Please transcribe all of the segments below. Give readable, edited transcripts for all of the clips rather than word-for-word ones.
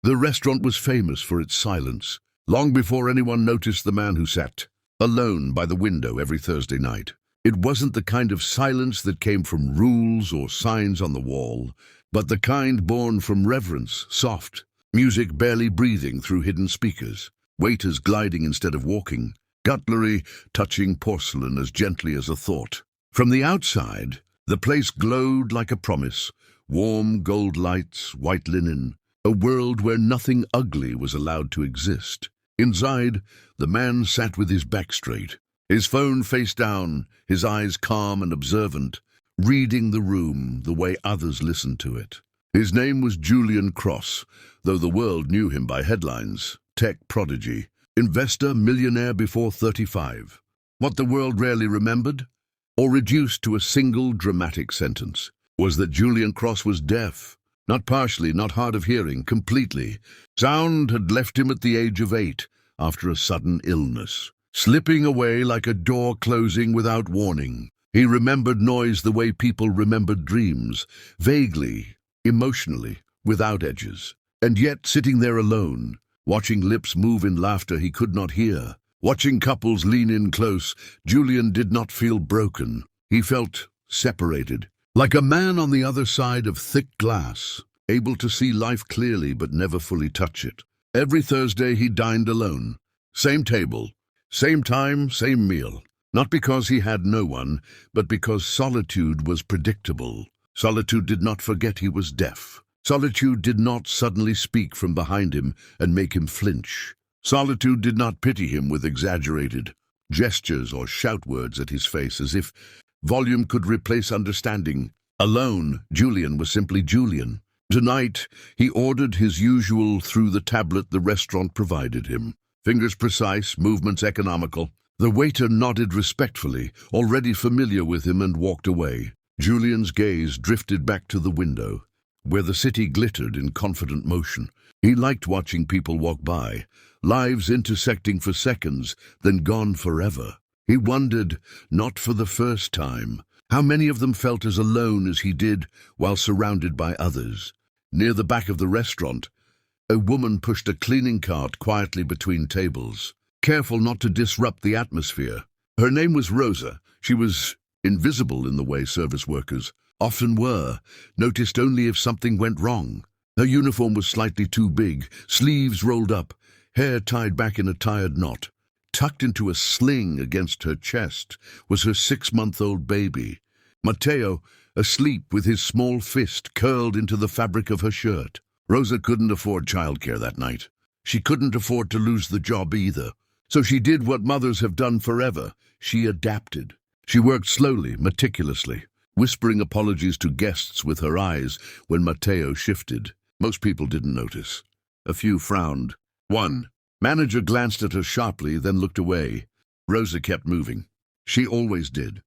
The restaurant was famous for its silence, long before anyone noticed the man who sat alone by the window every Thursday night. It wasn't the kind of silence that came from rules or signs on the wall, but the kind born from reverence, soft, music barely breathing through hidden speakers, waiters gliding instead of walking, cutlery touching porcelain as gently as a thought. From the outside, the place glowed like a promise, warm gold lights, white linen, a world where nothing ugly was allowed to exist. Inside, the man sat with his back straight, his phone face down, his eyes calm and observant, reading the room the way others listened to it. His name was Julian Cross, though the world knew him by headlines: tech prodigy, investor, millionaire before 35. What the world rarely remembered, or reduced to a single dramatic sentence, was that Julian Cross was deaf. Not partially, not hard of hearing, completely. Sound had left him at the age of 8, after a sudden illness, slipping away like a door closing without warning. He remembered noise the way people remembered dreams, vaguely, emotionally, without edges. And yet, sitting there alone, watching lips move in laughter he could not hear, watching couples lean in close, Julian did not feel broken. He felt separated, like a man on the other side of thick glass, able to see life clearly but never fully touch it. Every Thursday he dined alone. Same table, same time, same meal. Not because he had no one, but because solitude was predictable. Solitude did not forget he was deaf. Solitude did not suddenly speak from behind him and make him flinch. Solitude did not pity him with exaggerated gestures or shout words at his face as if volume could replace understanding. Alone, Julian was simply Julian. Tonight, he ordered his usual through the tablet the restaurant provided him. Fingers precise, movements economical. The waiter nodded respectfully, already familiar with him, and walked away. Julian's gaze drifted back to the window, where the city glittered in confident motion. He liked watching people walk by, lives intersecting for seconds, then gone forever. He wondered, not for the first time, how many of them felt as alone as he did while surrounded by others. Near the back of the restaurant, a woman pushed a cleaning cart quietly between tables, careful not to disrupt the atmosphere. Her name was Rosa. She was invisible in the way service workers often were, noticed only if something went wrong. Her uniform was slightly too big, sleeves rolled up, hair tied back in a tired knot. Tucked into a sling against her chest was her 6-month-old baby, Matteo, asleep with his small fist curled into the fabric of her shirt. Rosa couldn't afford childcare that night. She couldn't afford to lose the job either. So she did what mothers have done forever. She adapted. She worked slowly, meticulously, whispering apologies to guests with her eyes when Matteo shifted. Most people didn't notice. A few frowned. One manager glanced at her sharply, then looked away. Rosa kept moving. She always did.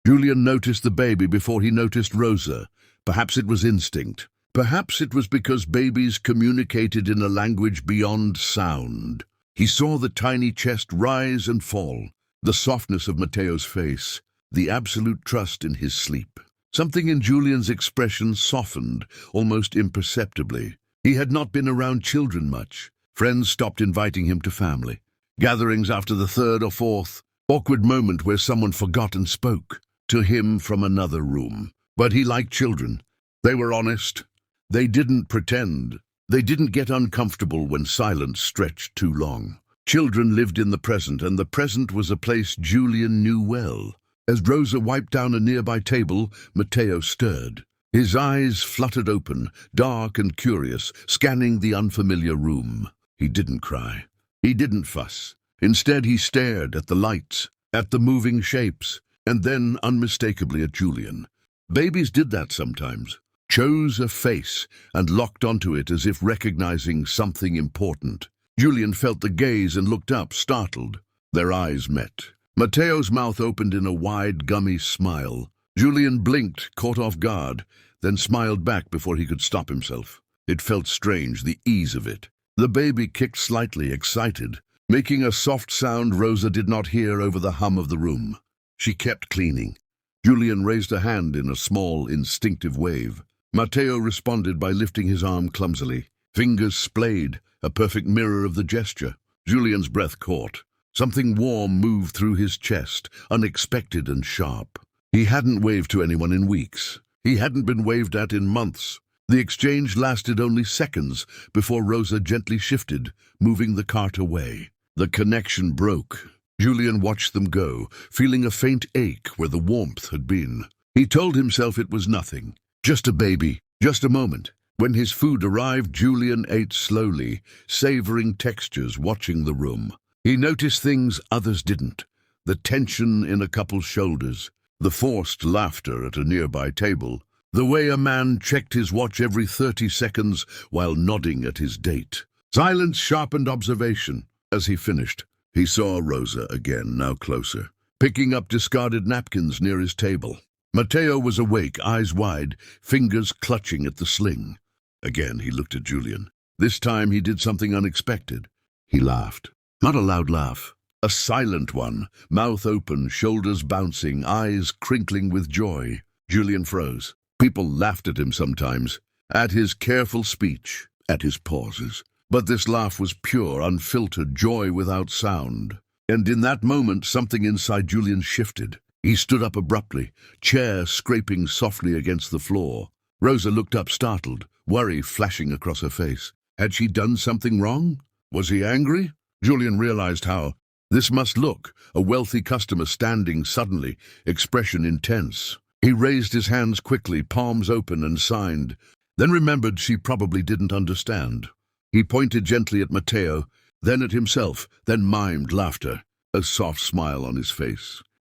Julian noticed the baby before he noticed Rosa. Perhaps it was instinct. Perhaps it was because babies communicated in a language beyond sound. He saw the tiny chest rise and fall, the softness of Matteo's face, the absolute trust in his sleep. Something in Julian's expression softened, almost imperceptibly. He had not been around children much. Friends stopped inviting him to family gatherings after the 3rd or 4th awkward moment where someone forgot and spoke to him from another room. But he liked children. They were honest. They didn't pretend. They didn't get uncomfortable when silence stretched too long. Children lived in the present, and the present was a place Julian knew well. As Rosa wiped down a nearby table, Matteo stirred. His eyes fluttered open, dark and curious, scanning the unfamiliar room. He didn't cry. He didn't fuss. Instead, he stared at the lights, at the moving shapes, and then unmistakably at Julian. Babies did that sometimes. Chose a face and locked onto it as if recognizing something important. Julian felt the gaze and looked up, startled. Their eyes met. Matteo's mouth opened in a wide, gummy smile. Julian blinked, caught off guard, then smiled back before he could stop himself. It felt strange, the ease of it. The baby kicked slightly, excited, making a soft sound Rosa did not hear over the hum of the room. She kept cleaning. Julian raised a hand in a small, instinctive wave. Matteo responded by lifting his arm clumsily. Fingers splayed, a perfect mirror of the gesture. Julian's breath caught. Something warm moved through his chest, unexpected and sharp. He hadn't waved to anyone in weeks. He hadn't been waved at in months. The exchange lasted only seconds before Rosa gently shifted, moving the cart away. The connection broke. Julian watched them go, feeling a faint ache where the warmth had been. He told himself it was nothing. Just a baby, just a moment. When his food arrived, Julian ate slowly, savoring textures, watching the room. He noticed things others didn't. The tension in a couple's shoulders, the forced laughter at a nearby table, the way a man checked his watch every 30 seconds while nodding at his date. Silence sharpened observation. As he finished, he saw Rosa again, now closer, picking up discarded napkins near his table. Matteo was awake, eyes wide, fingers clutching at the sling. Again he looked at Julian. This time he did something unexpected. He laughed. Not a loud laugh. A silent one, mouth open, shoulders bouncing, eyes crinkling with joy. Julian froze. People laughed at him sometimes, at his careful speech, at his pauses. But this laugh was pure, unfiltered joy without sound. And in that moment, something inside Julian shifted. He stood up abruptly, chair scraping softly against the floor. Rosa looked up, startled, worry flashing across her face. Had she done something wrong? Was he angry? Julian realized how this must look, a wealthy customer standing suddenly, expression intense. He raised his hands quickly, palms open, and signed, then remembered she probably didn't understand. He pointed gently at Matteo, then at himself, then mimed laughter, a soft smile on his face.